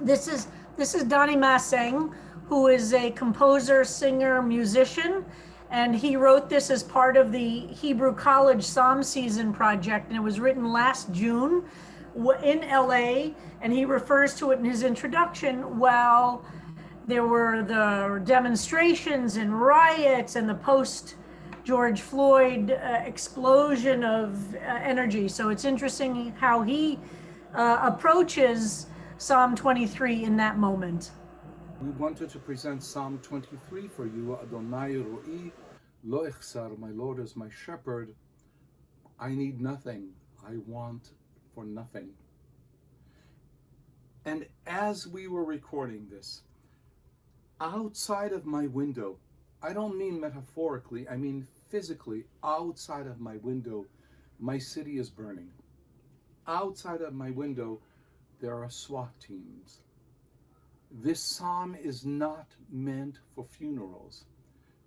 This is this is Donnie Masseng, who is a composer, singer, musician, and he wrote this as part of the Hebrew College Psalm Season project, and it was written last June in LA, and he refers to it in his introduction. While there were the demonstrations and riots and the post George Floyd explosion of energy. So it's interesting how he approaches Psalm 23 in that moment. We wanted to present Psalm 23 for you. Adonai ro'i lo echsar, my Lord is my shepherd. I need nothing. I want for nothing. And as we were recording this, outside of my window, I don't mean metaphorically, I mean physically, outside of my window, my city is burning. Outside of my window, there are SWAT teams. This psalm is not meant for funerals.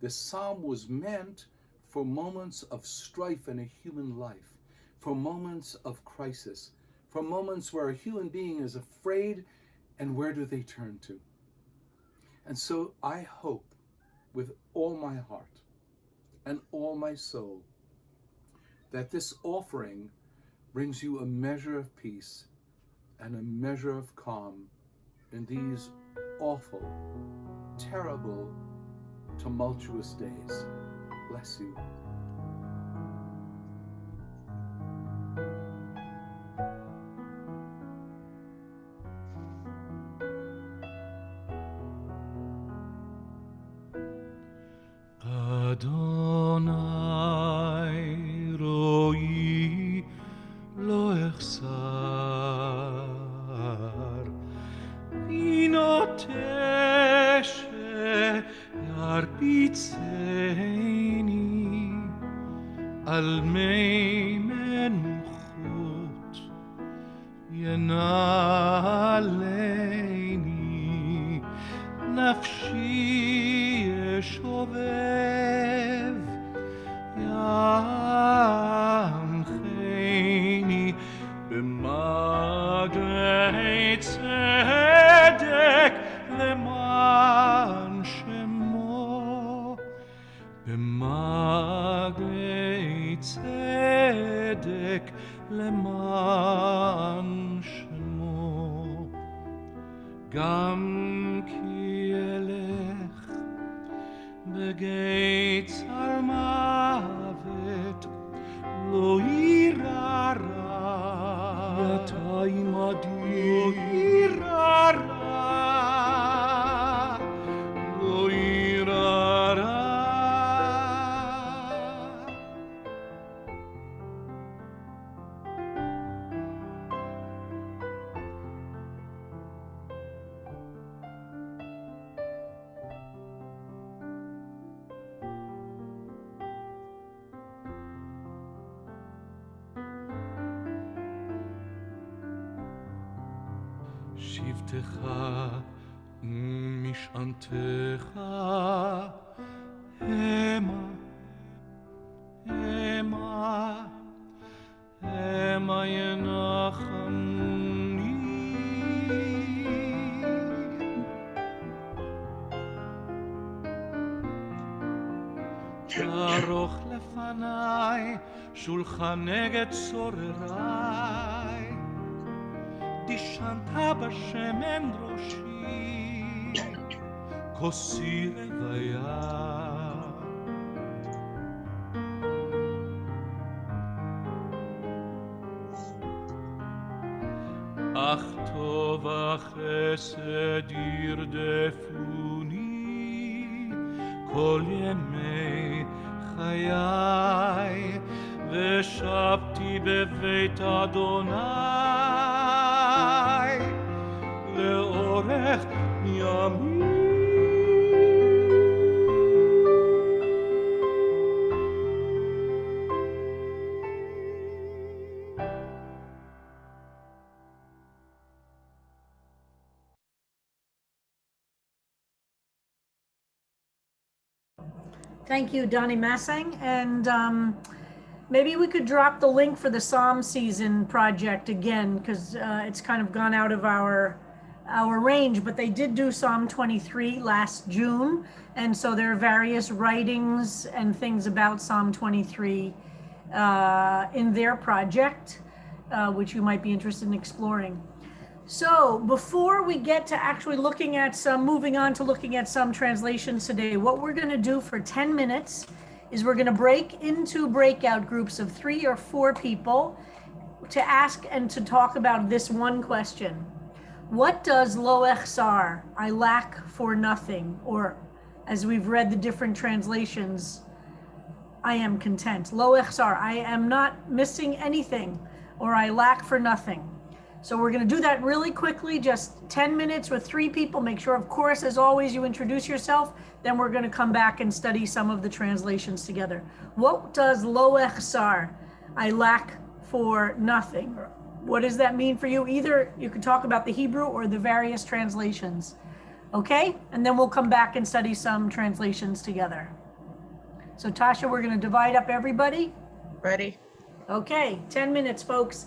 This psalm was meant for moments of strife in a human life, for moments of crisis, for moments where a human being is afraid, and where do they turn to? And so I hope with all my heart and all my soul that this offering brings you a measure of peace and a measure of calm in these awful, terrible, tumultuous days. Bless you. Adonai ro'i lo echsar v'noteh yarbitzeni al mei menuchot ינעלני נפשי ישובב ינחני במעגלי צדק למען שמו במעגלי צדק למען שמו גם כי אלך בגיא צר מוות לא יירא רע אתה עמדי לא יירא רע לא יירא רע שבטך ומשענתך המה המה המה ינחמני תערוך לפניי שולחן נגד צורריי דשנת בשמן ראשי כוסי רוויה אך טוב החסד ירדפוני כל ימי חיי ושבתי בבית אדוני לאורך ימים Thank you, Donnie Masseng. And maybe we could drop the link for the Psalm Season project again, because it's kind of gone out of our our range, but they did do Psalm 23 last June. And so there are various writings and things about Psalm 23 in their project, which you might be interested in exploring. So before we get to actually moving on to looking at some translations today, what we're going to do for 10 minutes is we're going to break into breakout groups of 3 or 4 people to ask and to talk about this one question. What does lo echsar, I lack for nothing, or as we've read the different translations, I am content. Lo echsar, I am not missing anything, or I lack for nothing. So we're going to do that really quickly, just 10 minutes with 3 people. Make sure, of course, as always, you introduce yourself. Then we're going to come back and study some of the translations together. What does lo echsar, I lack for nothing? What does that mean for you? Either you can talk about the Hebrew or the various translations. Okay? And then we'll come back and study some translations together. So Tasha, we're going to divide up everybody. Ready? Okay, 10 minutes, folks.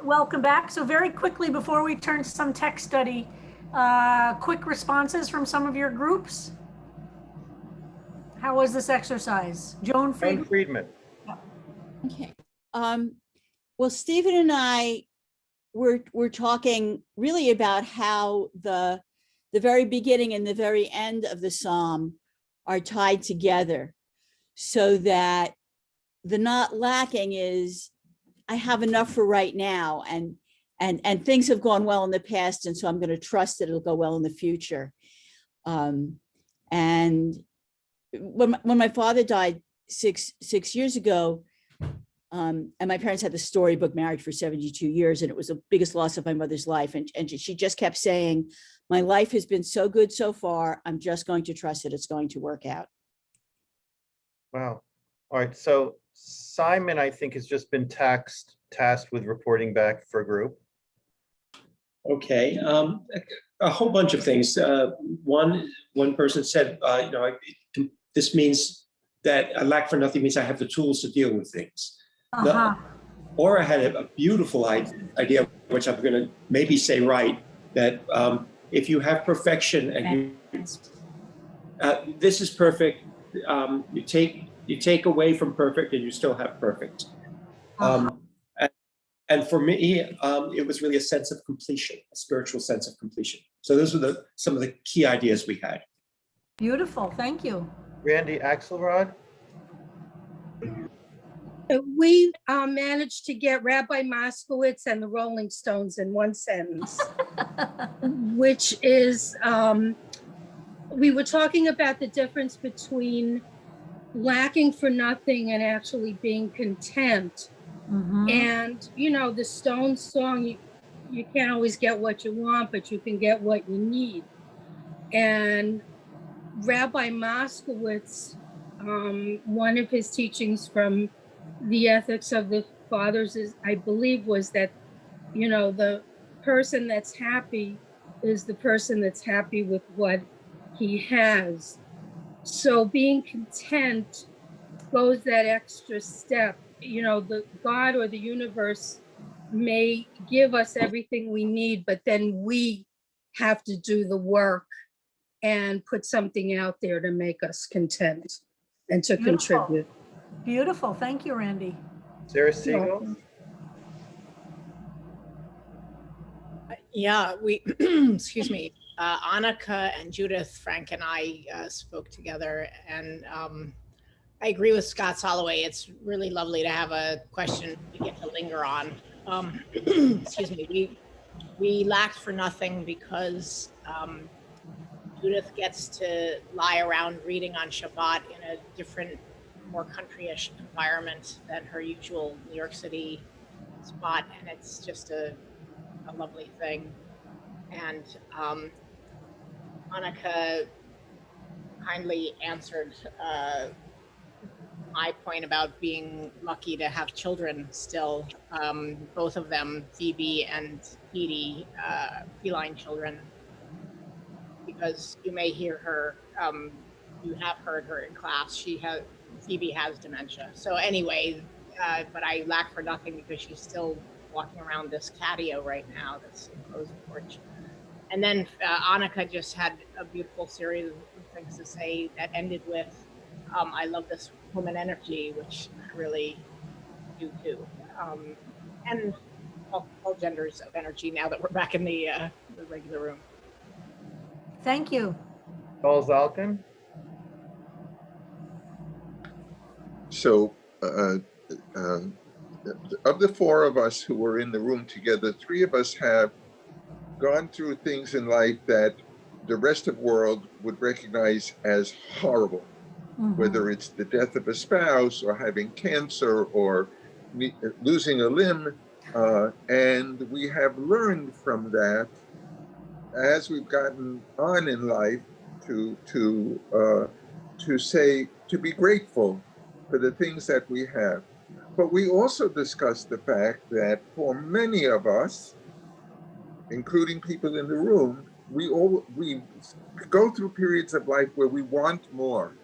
Welcome back. So very quickly, before we turn to some text study, quick responses from some of your groups. How was this exercise? Joan Friedman? Okay. Well, Stephen and I were talking really about how the very beginning and the very end of the psalm are tied together, so that the not lacking is I have enough for right now, and things have gone well in the past, and so I'm going to trust that it'll go well in the future. And when my father died six years ago, and my parents had the storybook, married for 72 years, and it was the biggest loss of my mother's life. And she just kept saying, my life has been so good so far. I'm just going to trust that it's going to work out. Wow. All right. So Simon, I think, has just been tasked with reporting back for a group. Okay. A whole bunch of things. One person said, this means that I lack for nothing means I have the tools to deal with things. Aura had a beautiful idea, which I'm going to maybe say right, that if you have perfection and this is perfect, you take away from perfect and you still have perfect. And for me, it was really a sense of completion, a spiritual sense of completion. So those were some of the key ideas we had. Beautiful, thank you. Randy Axelrod? We managed to get Rabbi Moskowitz and the Rolling Stones in one sentence, which is, we were talking about the difference between lacking for nothing and actually being content. And, the Stones song, you can't always get what you want, but you can get what you need. And Rabbi Moskowitz, one of his teachings from the Ethics of the Fathers is, I believe, was that, the person that's happy is the person that's happy with what he has. So being content goes that extra step. The God or the universe may give us everything we need, but then we have to do the work and put something out there to make us content and to contribute. Beautiful. Thank you, Randy. Sarah Siegel? Yeah, we, excuse me, Annika and Judith, Frank and I spoke together, and I agree with Scott Holloway. It's really lovely to have a question we get to linger on. Excuse me, we lacked for nothing because Judith gets to lie around reading on Shabbat in a different, more country-ish environment than her usual New York City spot, and it's just a lovely thing. And Annika kindly answered my point about being lucky to have children still, both of them, Phoebe and Edie, feline children, because you may hear her, you have heard her in class. Phoebe has dementia. So anyway, but I lack for nothing because she's still walking around this catio right now, this enclosed porch. And then Annika just had a beautiful series of things to say that ended with, I love this woman energy, which I really do too. And all genders of energy now that we're back in the regular room. Thank you. Paul Zalkin? So of the four of us who were in the room together, three of us have gone through things in life that the rest of the world would recognize as horrible, whether it's the death of a spouse or having cancer or losing a limb. And we have learned from that as we've gotten on in life to be grateful for the things that we have. But we also discussed the fact that for many of us, including people in the room, we go through periods of life where we want more.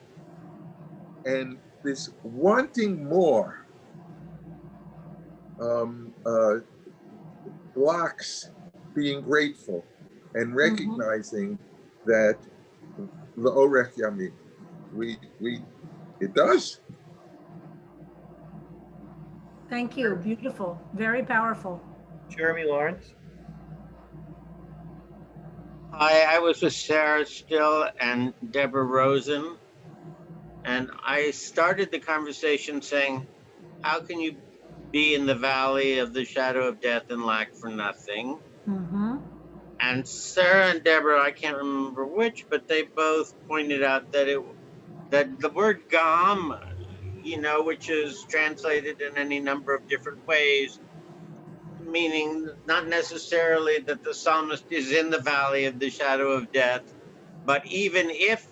And this wanting more blocks being grateful and recognizing that L'orech Yamim, it does. Thank you. Beautiful. Very powerful. Jeremy Lawrence? Hi, I was with Sarah Still and Deborah Rosen, and I started the conversation saying, how can you be in the valley of the shadow of death and lack for nothing? And Sarah and Deborah, I can't remember which, but they both pointed out that the word gam, which is translated in any number of different ways, meaning not necessarily that the psalmist is in the valley of the shadow of death, but even if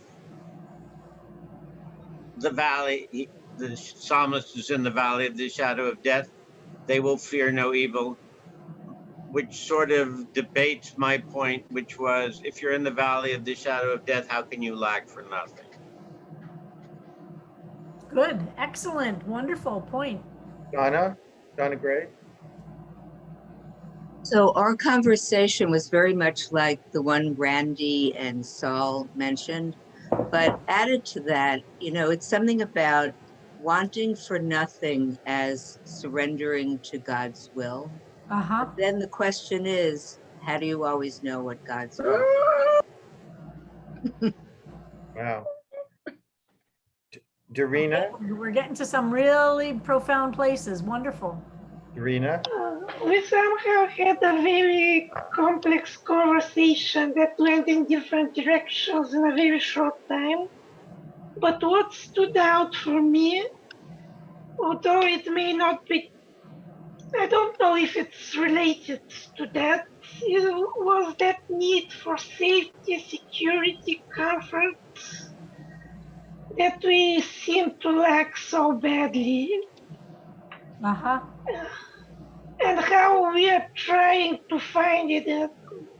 the psalmist is in the valley of the shadow of death, they will fear no evil, which sort of debates my point, which was, if you're in the valley of the shadow of death, how can you lack for nothing? Good. Excellent. Wonderful point. Donna Gray? So our conversation was very much like the one Randy and Saul mentioned, but added to that, it's something about wanting for nothing as surrendering to God's will. But then the question is, how do you always know what God's will is? Wow. Darina? We're getting to some really profound places. Wonderful. Darina? We somehow had a very complex conversation that went in different directions in a very short time. But what stood out for me, although it may not be, I don't know if it's related to that, was that need for safety, security, comfort that we seem to lack so badly. And how we are trying to find it,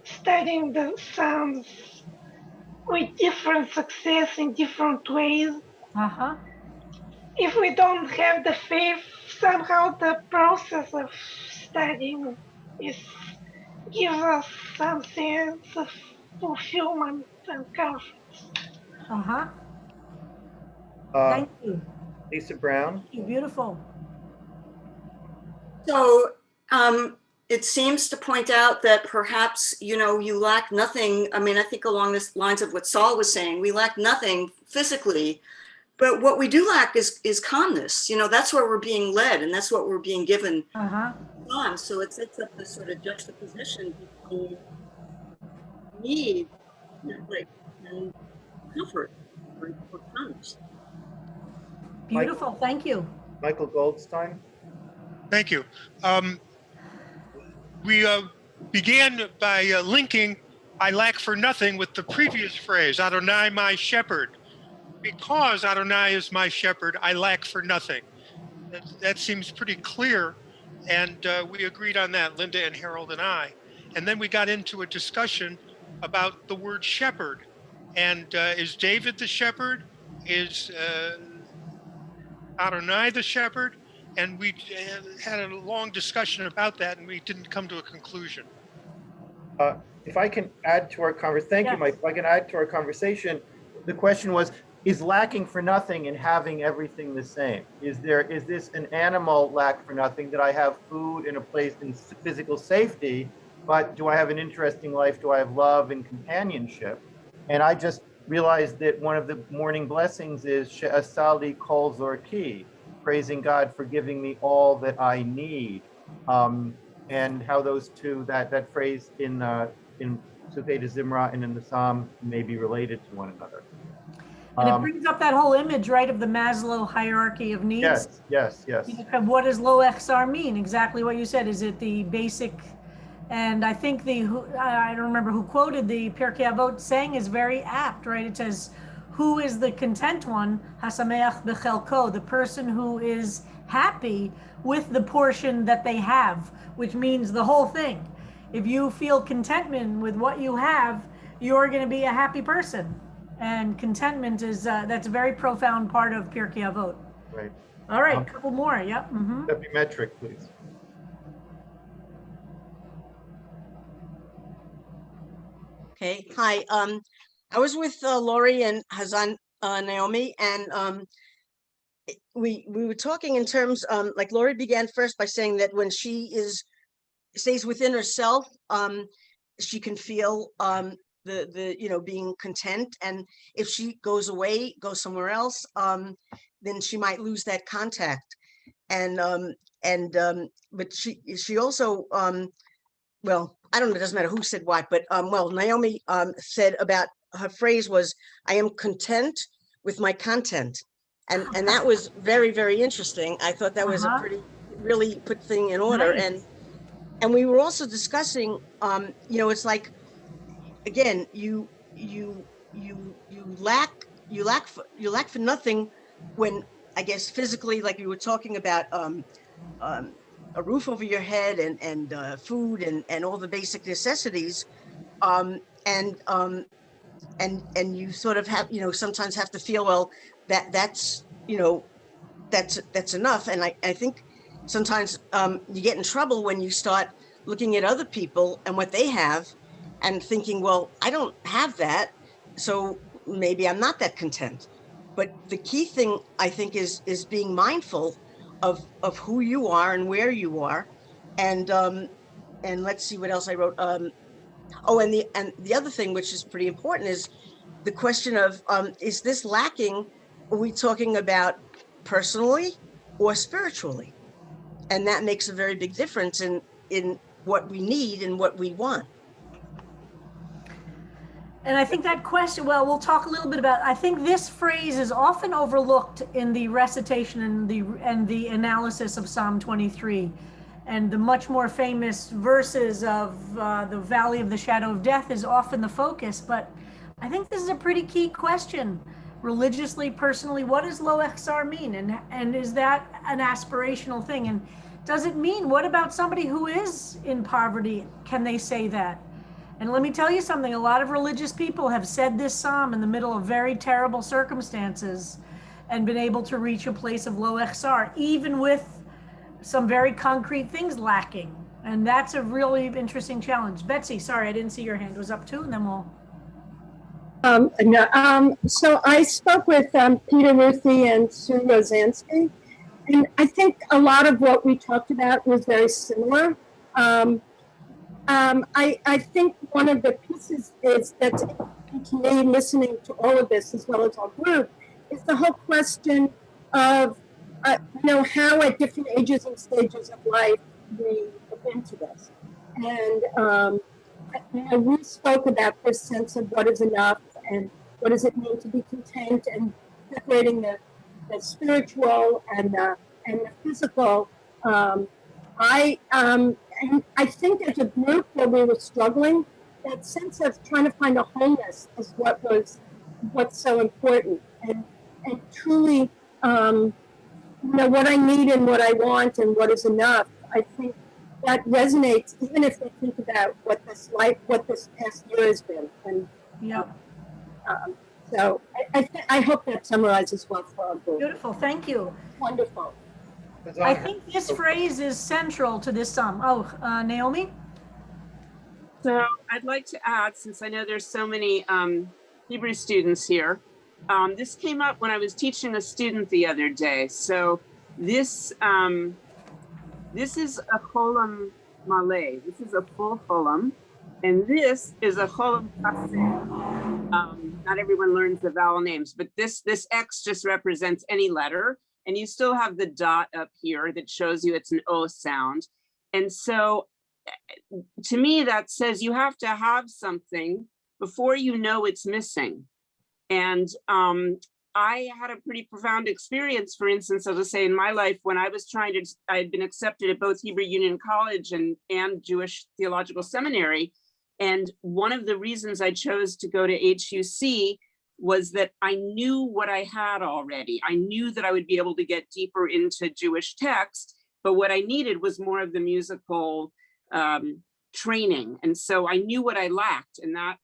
studying the Psalms with different success in different ways. If we don't have the faith, somehow the process of studying gives us some sense of fulfillment and comfort. Thank you. Lisa Brown? Thank you. Beautiful. So it seems to point out that perhaps, you lack nothing. I mean, I think along the lines of what Saul was saying, we lack nothing physically, but what we do lack is calmness. That's where we're being led, and that's what we're being given on. So it sets up this sort of juxtaposition between need and comfort or calmness. Beautiful. Thank you. Michael Goldstein? Thank you. We began by linking "I lack for nothing" with the previous phrase, "Adonai, my shepherd," because Adonai is my shepherd, I lack for nothing. That seems pretty clear. And we agreed on that, Linda and Harold and I. And then we got into a discussion about the word shepherd. And is David the shepherd? Is Adonai the shepherd? And we had a long discussion about that, and we didn't come to a conclusion. If I can add to our conversation, thank you, Mike. If I can add to our conversation, the question was, is lacking for nothing and having everything the same? Is this an animal lack for nothing, that I have food and a place in physical safety, but do I have an interesting life? Do I have love and companionship? And I just realized that one of the morning blessings is She'asali kol zorki, praising God for giving me all that I need. And how those two, that phrase in Sukkot Zimra and in the Psalm may be related to one another. And it brings up that whole image, right, of the Maslow hierarchy of needs. Yes. What does lo echsar mean? Exactly what you said. Is it the basic? And I think I don't remember who quoted the Pirkei Avot saying is very apt, right? It says, who is the content one? Hasameach bechelko, the person who is happy with the portion that they have, which means the whole thing. If you feel contentment with what you have, you're going to be a happy person. And contentment is, that's a very profound part of Pirkei Avot. Right. All right, a couple more, yep. Epimetric, please. Okay, hi. I was with Lori and Hazan Naomi, and we were talking in terms, like Lori began first by saying that when she stays within herself, she can feel the being content, and if she goes away, goes somewhere else, then she might lose that contact. But she also well, I don't know, it doesn't matter who said what, but well, Naomi said about, her phrase was, I am content with my content. And that was very, very interesting. I thought that was a really put thing in order. Nice. And we were also discussing, it's like, again, you lack for nothing when, I guess, physically, like you were talking about, a roof over your head and food and all the basic necessities, and you sort of have, sometimes have to feel, well, that's enough. And I think sometimes you get in trouble when you start looking at other people and what they have and thinking, well, I don't have that, so maybe I'm not that content. But the key thing, I think, is being mindful of who you are and where you are. And let's see what else I wrote. And the other thing, which is pretty important, is the question of, is this lacking? Are we talking about personally or spiritually? And that makes a very big difference in what we need and what we want. And I think that question, well, we'll talk a little bit about, I think this phrase is often overlooked in the recitation and the analysis of Psalm 23. And the much more famous verses of the Valley of the Shadow of Death is often the focus. But I think this is a pretty key question. Religiously, personally, what does lo echsar mean? And is that an aspirational thing? And does it mean, what about somebody who is in poverty? Can they say that? And let me tell you something, a lot of religious people have said this psalm in the middle of very terrible circumstances and been able to reach a place of lo echsar, even with some very concrete things lacking. And that's a really interesting challenge. Betsy, sorry, I didn't see your hand was up too, and then we'll. So I spoke with Peter Ruthie and Sue Rosansky, and I think a lot of what we talked about was very similar. I think one of the pieces is that to me, listening to all of this as well as our group, is the whole question of how at different ages and stages of life we look into this. And we spoke about this sense of what is enough and what does it mean to be content, and separating the spiritual and the physical. And I think as a group where we were struggling, that sense of trying to find a wholeness is what's so important. And and truly, what I need and what I want and what is enough. I think that resonates, even if we think about what this past year has been. And yeah. So I hope that summarizes well for our group. Beautiful, thank you. Wonderful. I think this phrase is central to this psalm. Naomi? So I'd like to add, since I know there's so many Hebrew students here, this came up when I was teaching a student the other day. So this is a cholam malay. This is a full cholam, and this is a cholam kaseh. Not everyone learns the vowel names, but this X just represents any letter, and you still have the dot up here that shows you it's an O sound. And so to me, that says you have to have something before you know it's missing. And I had a pretty profound experience, for instance, I'll just say in my life, when I was I had been accepted at both Hebrew Union College and Jewish Theological Seminary. And one of the reasons I chose to go to HUC was that I knew what I had already. I knew that I would be able to get deeper into Jewish text, but what I needed was more of the musical training. And so I knew what I lacked, and that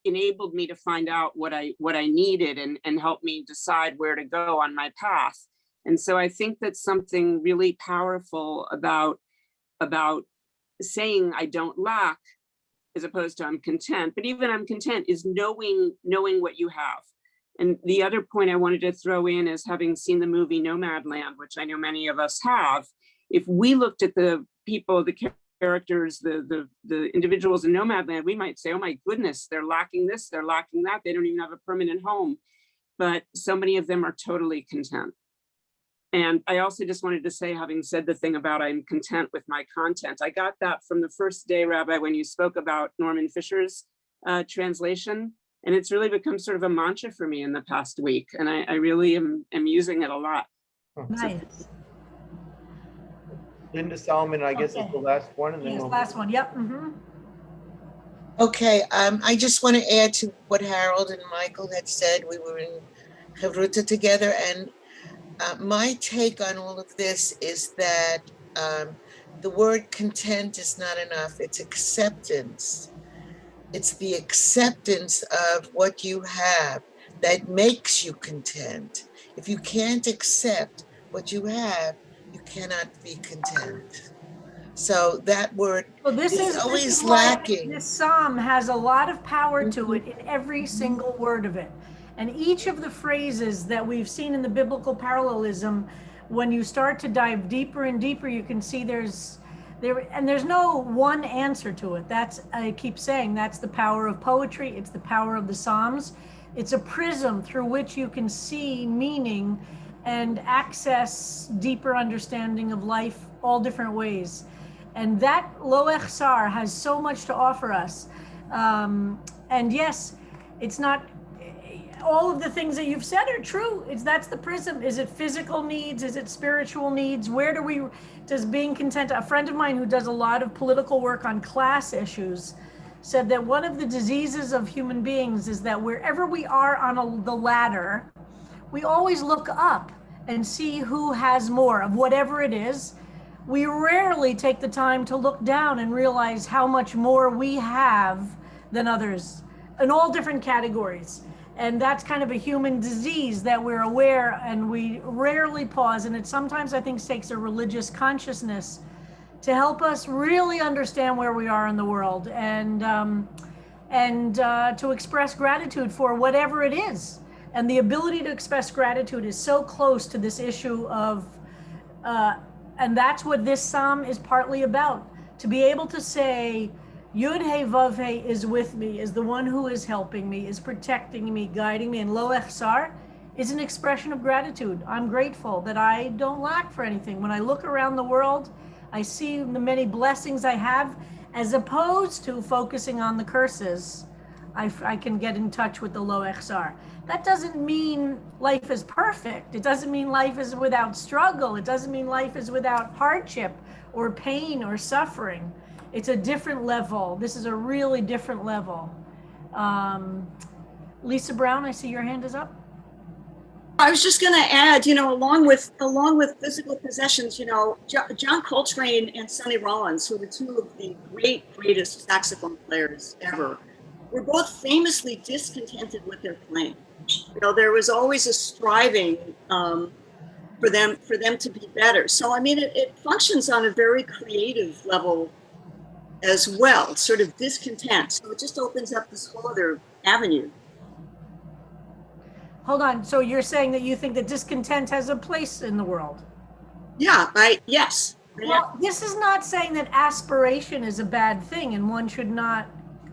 enabled me to find out what I needed and helped me decide where to go on my path. And so I think that's something really powerful about saying I don't lack as opposed to I'm content. But even I'm content is knowing what you have. And the other point I wanted to throw in is, having seen the movie Nomadland, which I know many of us have, if we looked at the people, the characters, the individuals in Nomadland, we might say, oh my goodness, they're lacking this, they're lacking that, they don't even have a permanent home. But so many of them are totally content. And I also just wanted to say, having said the thing about I'm content with my content, I got that from the first day, Rabbi, when you spoke about Norman Fisher's translation. And it's really become sort of a mantra for me in the past week. And I really am using it a lot. Nice. Linda Solomon, I guess, is the last one. And then yes, last one, yep. Okay, I just want to add to what Harold and Michael had said. We were in Chavruta together, and my take on all of this is that the word content is not enough. It's acceptance. It's the acceptance of what you have that makes you content. If you can't accept what you have, you cannot be content. So that word is always lacking. This psalm has a lot of power to it in every single word of it. And each of the phrases that we've seen in the biblical parallelism, when you start to dive deeper and deeper, you can see there's no one answer to it. I keep saying, that's the power of poetry. It's the power of the Psalms. It's a prism through which you can see meaning and access deeper understanding of life, all different ways. And that Lo Echsar has so much to offer us. And yes, it's not, all of the things that you've said are true. That's the prism. Is it physical needs? Is it spiritual needs? Where does being content? A friend of mine who does a lot of political work on class issues said that one of the diseases of human beings is that wherever we are on the ladder, we always look up and see who has more of whatever it is. We rarely take the time to look down and realize how much more we have than others in all different categories. And that's kind of a human disease that we're aware, and we rarely pause. And it sometimes, I think, takes a religious consciousness to help us really understand where we are in the world, and to express gratitude for whatever it is. And the ability to express gratitude is so close to this issue of, and that's what this psalm is partly about. To be able to say, Yud He Vav He is with me, is the one who is helping me, is protecting me, guiding me, and Lo Echsar is an expression of gratitude. I'm grateful that I don't lack for anything. When I look around the world, I see the many blessings I have, as opposed to focusing on the curses. I can get in touch with the Lo Echsar. That doesn't mean life is perfect. It doesn't mean life is without struggle. It doesn't mean life is without hardship or pain or suffering. It's a different level. This is a really different level. Lisa Brown, I see your hand is up. I was just going to add, along with physical possessions, John Coltrane and Sonny Rollins, who were two of the greatest saxophone players ever, were both famously discontented with their playing. There was always a striving for them to be better. So I mean, it functions on a very creative level as well, sort of discontent. So it just opens up this whole other avenue. Hold on. So you're saying that you think that discontent has a place in the world? Yeah, yes. Well, this is not saying that aspiration is a bad thing and one should not,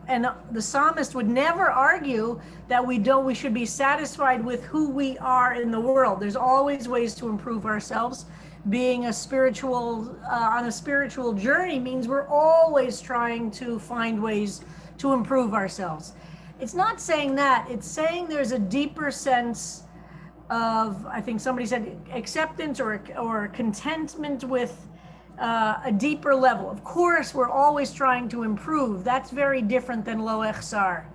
and the psalmist would never argue that we should be satisfied with who we are in the world. There's always ways to improve ourselves. Being a spiritual, on a spiritual journey means we're always trying to find ways to improve ourselves. It's not saying that, it's saying there's a deeper sense of, I think somebody said, acceptance or contentment with a deeper level. Of course, we're always trying to improve. That's very different than lo echsar.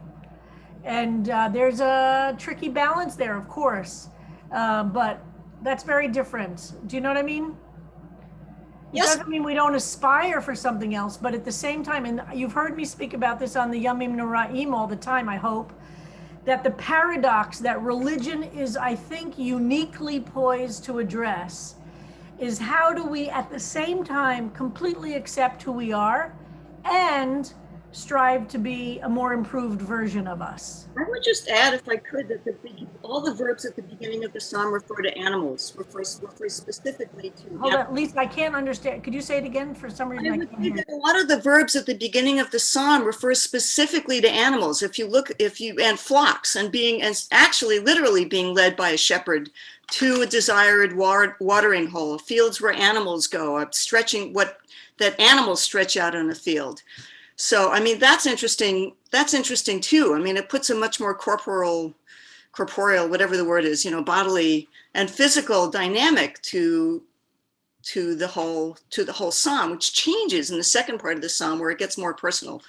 And there's a tricky balance there, of course. But that's very different. Do you know what I mean? Yes. It doesn't mean we don't aspire for something else, but at the same time, and you've heard me speak about this on the Yamim Noraim all the time, I hope, that the paradox that religion is, I think, uniquely poised to address is how do we at the same time completely accept who we are and strive to be a more improved version of us. I would just add, if I could, that all the verbs at the beginning of the psalm refer to animals, refer specifically to. Hold on, Lisa, I can't understand. Could you say it again? For some reason, I can't hear. A lot of the verbs at the beginning of the psalm refer specifically to animals. And flocks, and actually literally being led by a shepherd to a desired watering hole, fields where animals go, that animals stretch out on a field. So, I mean, that's interesting. That's interesting too. I mean, it puts a much more corporeal, whatever the word is, bodily and physical dynamic to the whole psalm, which changes in the second part of the psalm where it gets more personal.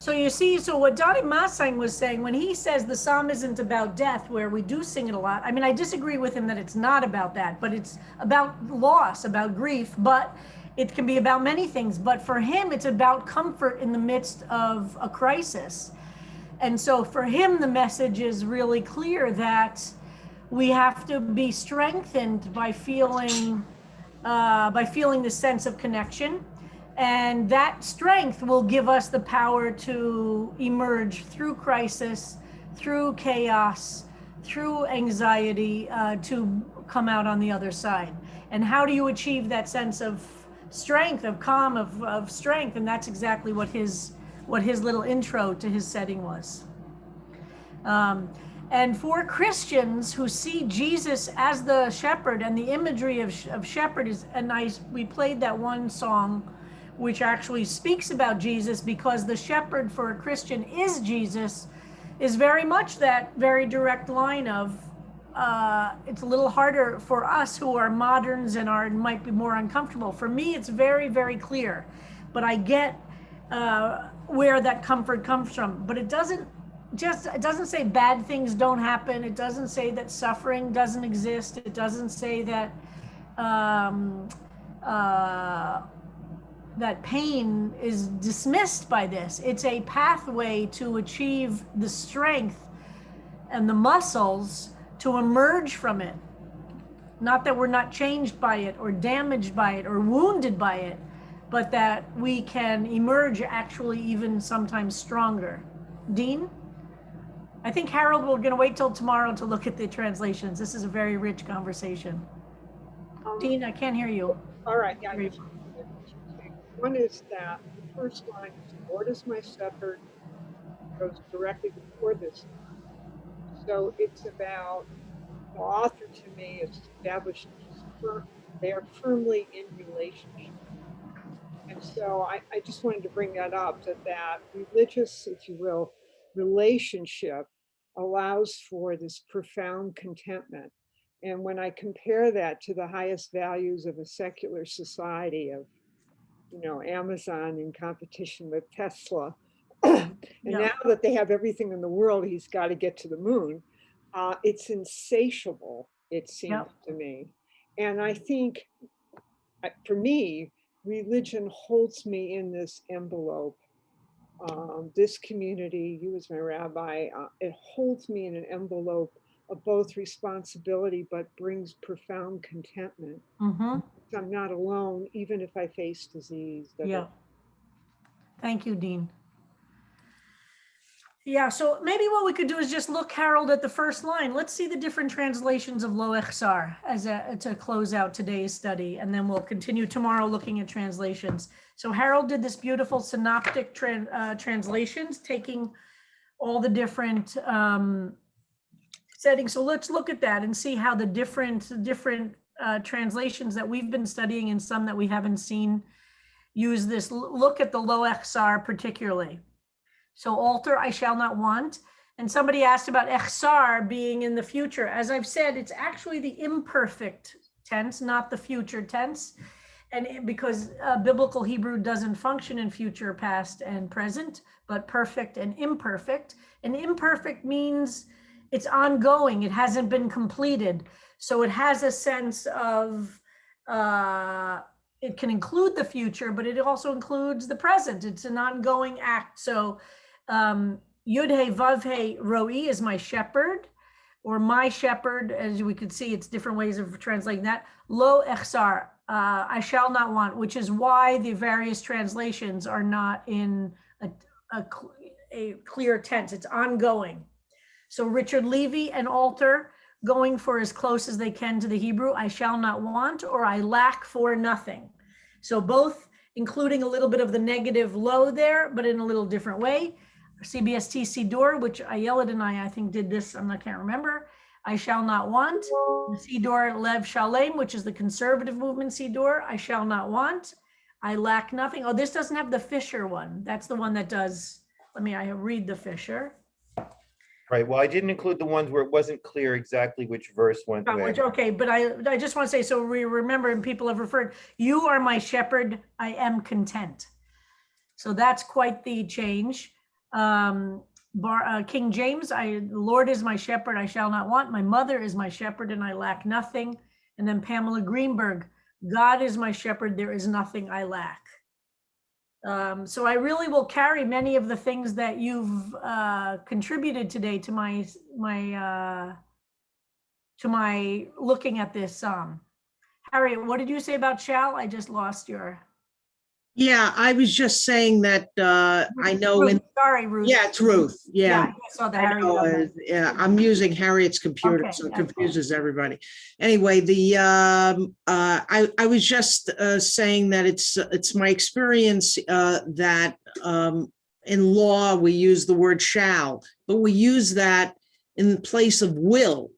So you see, so what Donnie Massang was saying, when he says the psalm isn't about death, where we do sing it a lot, I mean, I disagree with him that it's not about that, but it's about loss, about grief, but it can be about many things. But for him, it's about comfort in the midst of a crisis. And so for him, the message is really clear that we have to be strengthened by feeling the sense of connection. And that strength will give us the power to emerge through crisis, through chaos, through anxiety, to come out on the other side. And how do you achieve that sense of strength, of calm, of strength? And that's exactly what his little intro to his setting was. And for Christians who see Jesus as the shepherd, and the imagery of shepherd is a nice, we played that one song which actually speaks about Jesus, because the shepherd for a Christian is Jesus, is very much that very direct line of, it's a little harder for us who are moderns and might be more uncomfortable. For me, it's very, very clear, but I get where that comfort comes from. But it doesn't say bad things don't happen. It doesn't say that suffering doesn't exist. It doesn't say that that pain is dismissed by this. It's a pathway to achieve the strength and the muscles to emerge from it. Not that we're not changed by it or damaged by it or wounded by it, but that we can emerge actually even sometimes stronger. Dean? I think Harold, we're gonna wait till tomorrow to look at the translations. This is a very rich conversation. Dean, I can't hear you. All right, yeah. One is that the first line is, "The Lord is my shepherd," goes directly before this. So it's about, the author to me is established, they are firmly in relationship. And so I just wanted to bring that up, that religious, if you will, relationship allows for this profound contentment. And when I compare that to the highest values of a secular society of, Amazon in competition with Tesla, and now that they have everything in the world, he's got to get to the moon. It's insatiable, it seems Yep. to me. And I think, for me, religion holds me in this envelope. This community, you as my rabbi, it holds me in an envelope of both responsibility, but brings profound contentment. Mm-hmm. I'm not alone, even if I face disease. Yeah. Thank you, Dean. Yeah, so maybe what we could do is just look, Harold, at the first line. Let's see the different translations of Lo Echsar to close out today's study, and then we'll continue tomorrow looking at translations. So Harold did this beautiful synoptic translations, taking all the different settings. So let's look at that and see how the different translations that we've been studying and some that we haven't seen use this. Look at the Lo Echsar particularly. So alter, I shall not want. And somebody asked about echsar being in the future. As I've said, it's actually the imperfect tense, not the future tense. And because biblical Hebrew doesn't function in future, past, and present, but perfect and imperfect. And imperfect means it's ongoing. It hasn't been completed. So it has a sense of, it can include the future, but it also includes the present. It's an ongoing act. So Yud He Vav He Roi is my shepherd, or my shepherd, as we could see, it's different ways of translating that. Lo Echsar, I shall not want, which is why the various translations are not in a clear tense. It's ongoing. So Richard Levy and alter, going for as close as they can to the Hebrew, I shall not want, or I lack for nothing. So both including a little bit of the negative lo there, but in a little different way. CBST Sidor, which Ayelet and I think did this, I can't remember. I shall not want. Sidor Lev Shalem, which is the conservative movement Sidor, I shall not want. I lack nothing. Oh, this doesn't have the Fisher one. That's the one that does, I read the Fisher. Right, well, I didn't include the ones where it wasn't clear exactly which verse went where. Okay, but I just want to say, so we remember, and people have referred, you are my shepherd, I am content. So that's quite the change. King James, Lord is my shepherd, I shall not want. My mother is my shepherd, and I lack nothing. And then Pamela Greenberg, God is my shepherd, there is nothing I lack. So I really will carry many of the things that you've contributed today to my looking at this psalm. Harriet, what did you say about shall? I just lost your. Yeah, I was just saying that I know. Ruth, sorry, Ruth. Yeah, it's Ruth. Yeah, I saw the Harriet. Yeah, I'm using Harriet's computer, so it confuses everybody. Anyway, I was just saying that it's my experience that in law we use the word shall, but we use that in place of will.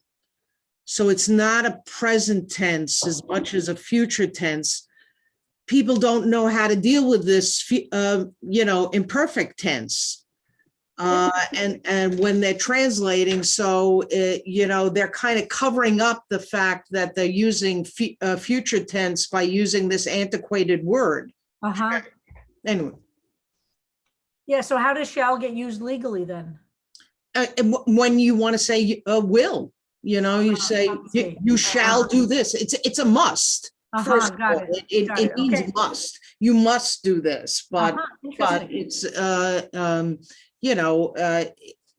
So it's not a present tense as much as a future tense. People don't know how to deal with this, imperfect tense. And when they're translating, so, they're kind of covering up the fact that they're using future tense by using this antiquated word. Uh-huh. Anyway. Yeah, so how does shall get used legally then? When you want to say will, you say, you shall do this. It's a must. First of all, it means must. You must do this, but it's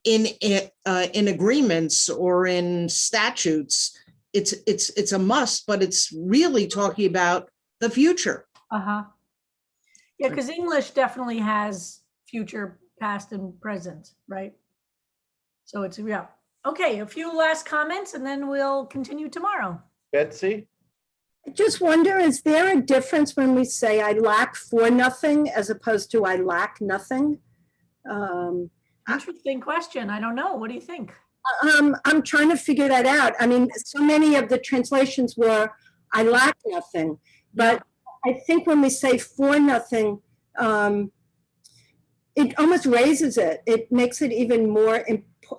in agreements or in statutes, it's a must, but it's really talking about the future. Yeah, because English definitely has future, past, and present, right? So it's okay. A few last comments, and then we'll continue tomorrow. Betsy. I just wonder, is there a difference when we say I lack for nothing as opposed to I lack nothing? Interesting question. I don't know. What do you think? I'm trying to figure that out. I mean, so many of the translations were I lack nothing, but I think when we say for nothing, it almost raises it. It makes it even more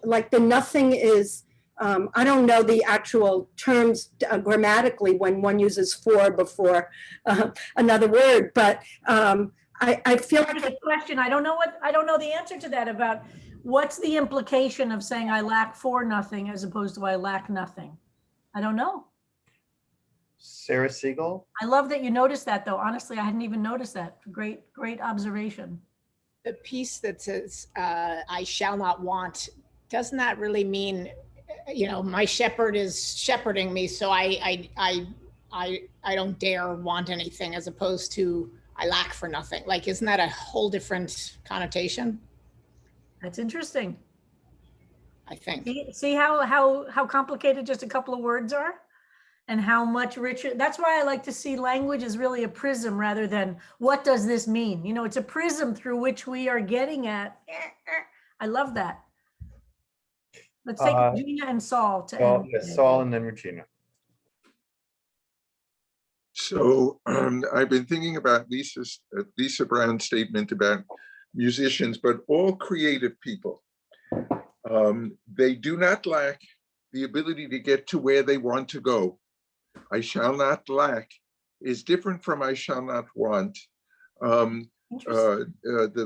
like the nothing is. I don't know the actual terms grammatically when one uses for before another word, but I feel like a question. I don't know the answer to that about what's the implication of saying I lack for nothing as opposed to I lack nothing? I don't know. Sarah Siegel? I love that you noticed that, though. Honestly, I hadn't even noticed that. Great observation. The piece that says, I shall not want, doesn't that really mean, my shepherd is shepherding me, so I don't dare want anything, as opposed to I lack for nothing? Like, isn't that a whole different connotation? That's interesting. I think. See how complicated just a couple of words are? And how much richer. That's why I like to see language as really a prism rather than what does this mean? It's a prism through which we are getting at. I love that. Let's take Regina and Saul to end. Yes, Saul and then Regina. So I've been thinking about Lisa Brown's statement about musicians, but all creative people. They do not lack the ability to get to where they want to go. I shall not lack is different from I shall not want. The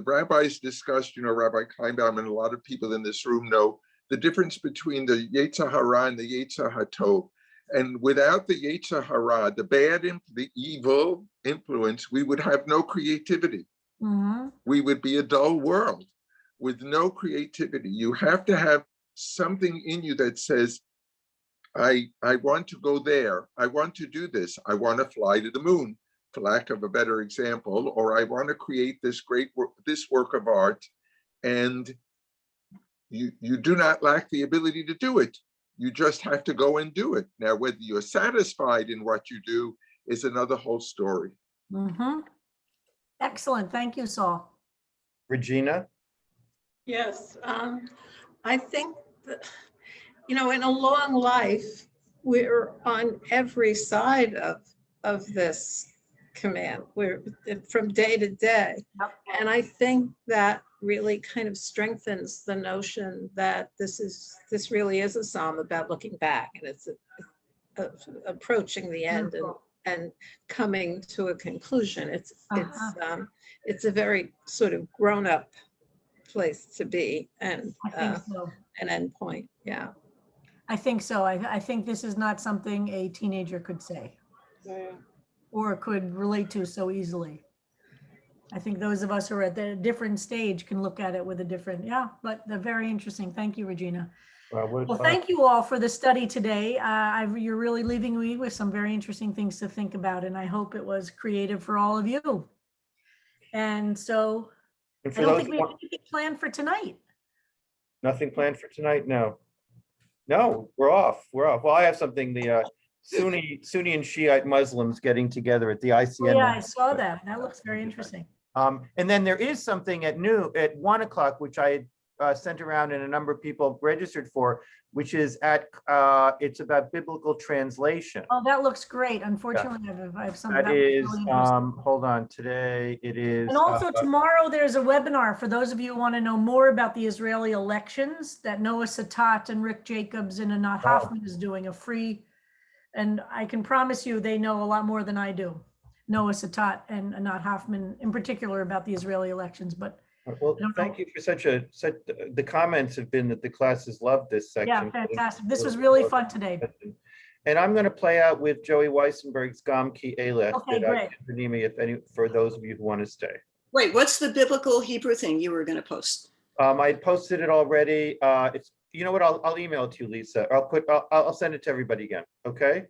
rabbis discussed, Rabbi Kleinbaum and a lot of people in this room know the difference between the Yetzer Hara and the Yetzer HaTov. And without the Yetzer Hara, the evil influence, we would have no creativity. Mm-hmm. We would be a dull world with no creativity. You have to have something in you that says, I want to go there. I want to do this. I want to fly to the moon, for lack of a better example, or I want to create this work of art. And you do not lack the ability to do it. You just have to go and do it. Now, whether you're satisfied in what you do is another whole story. Mm-hmm. Excellent. Thank you, Saul. Regina? Yes, I think that, in a long life, we're on every side of this command. We're from day to day. And I think that really kind of strengthens the notion that this really is a psalm about looking back, and it's approaching the end and coming to a conclusion. It's a very sort of grown-up place to be, and I think so. An end point. Yeah. I think so. I think this is not something a teenager could say or could relate to so easily. I think those of us who are at the different stage can look at it with a different, but they're very interesting. Thank you, Regina. Well, thank you all for the study today. You're really leaving me with some very interesting things to think about, and I hope it was creative for all of you. And so I don't think we have anything planned for tonight. Nothing planned for tonight? No, we're off. Well, I have something, the Sunni and Shiite Muslims getting together at the ICN. Oh, yeah, I saw that. That looks very interesting. And then there is something at 1 o'clock, which I sent around and a number of people registered for, which is it's about biblical translation. Oh, that looks great. Unfortunately, I have something. That is, hold on, today it is. And also tomorrow there's a webinar for those of you who want to know more about the Israeli elections that Noah Satat and Rick Jacobs and Anat Hoffman is doing a free, and I can promise you they know a lot more than I do. Noah Satat and Anat Hoffman in particular about the Israeli elections, but well, thank you for the comments have been that the classes love this section. Yeah, fantastic. This was really fun today. And I'm going to play out with Joey Weissenberg's Gam Ki Elech. Okay, great. For those of you who want to stay. Wait, what's the biblical Hebrew thing you were going to post? I posted it already. It's, you know what? I'll email it to you, Lisa. I'll send it to everybody again. Okay.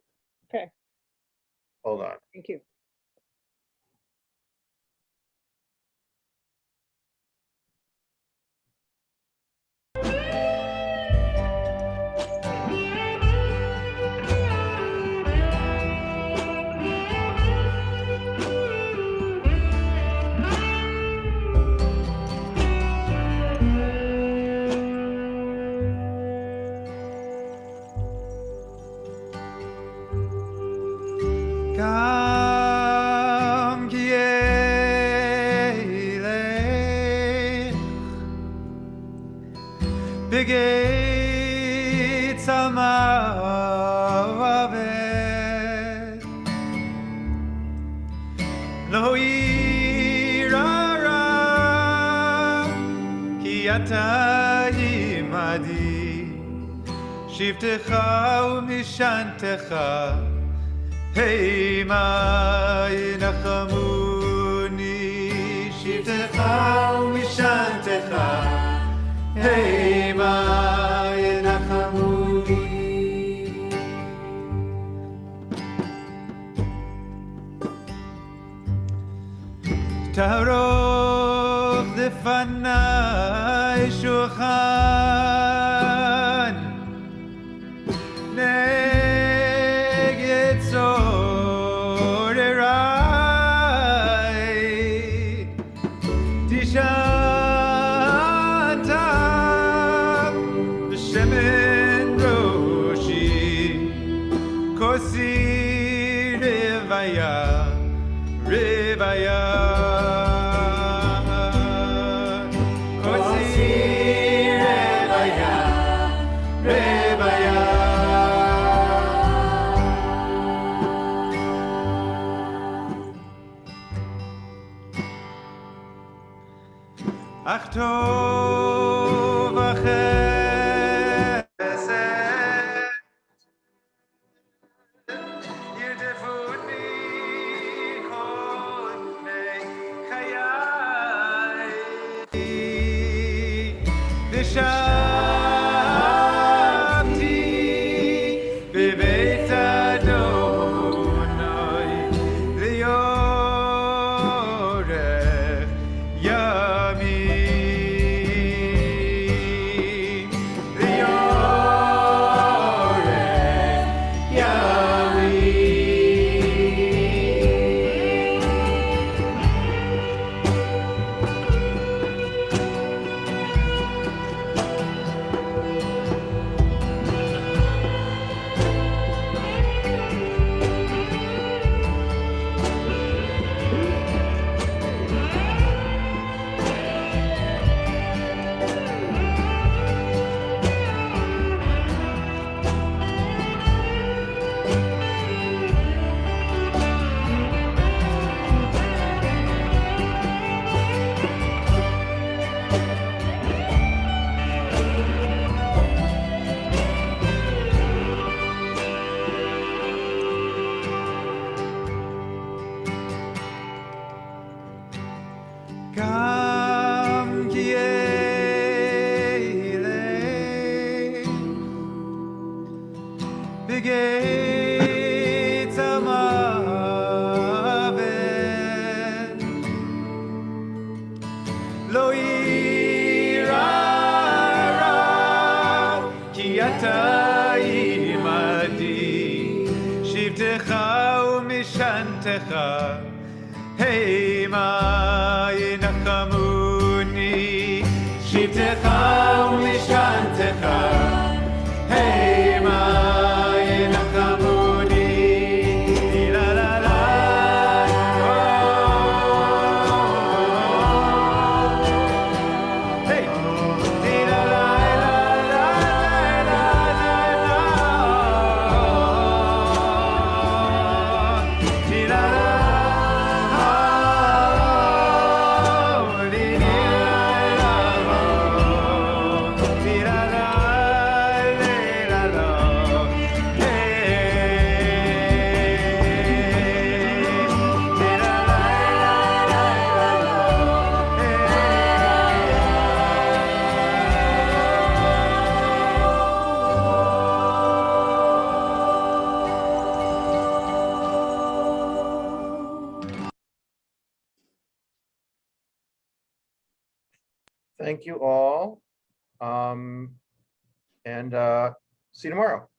Okay. Hold on. Thank you. Gam ki elech b'gates ha'mavet lo yira ra ki אתה עמדי, שבטך ומשענתך, המה ינחמוני, שבטך ומשענתך, המה ינחמוני. תערוך לפניי שולחן נגד צורריי, תשעת בשמן ראשי, כוסי רוויה, רוויה. אך טוב החסד ירדפוני כל ימי חיי, ושבתי בבית אדוני לאורך ימים. גם כי אלה בגיא המוות לא יירא רע, כי אתה עמדי, שבטך ומשענתך, המה ינחמוני, שבטך ומשענתך, המה ינחמוני. לה לה לה, היי, לה לה לה לה לה לה לה לה. Thank you all. And see you tomorrow.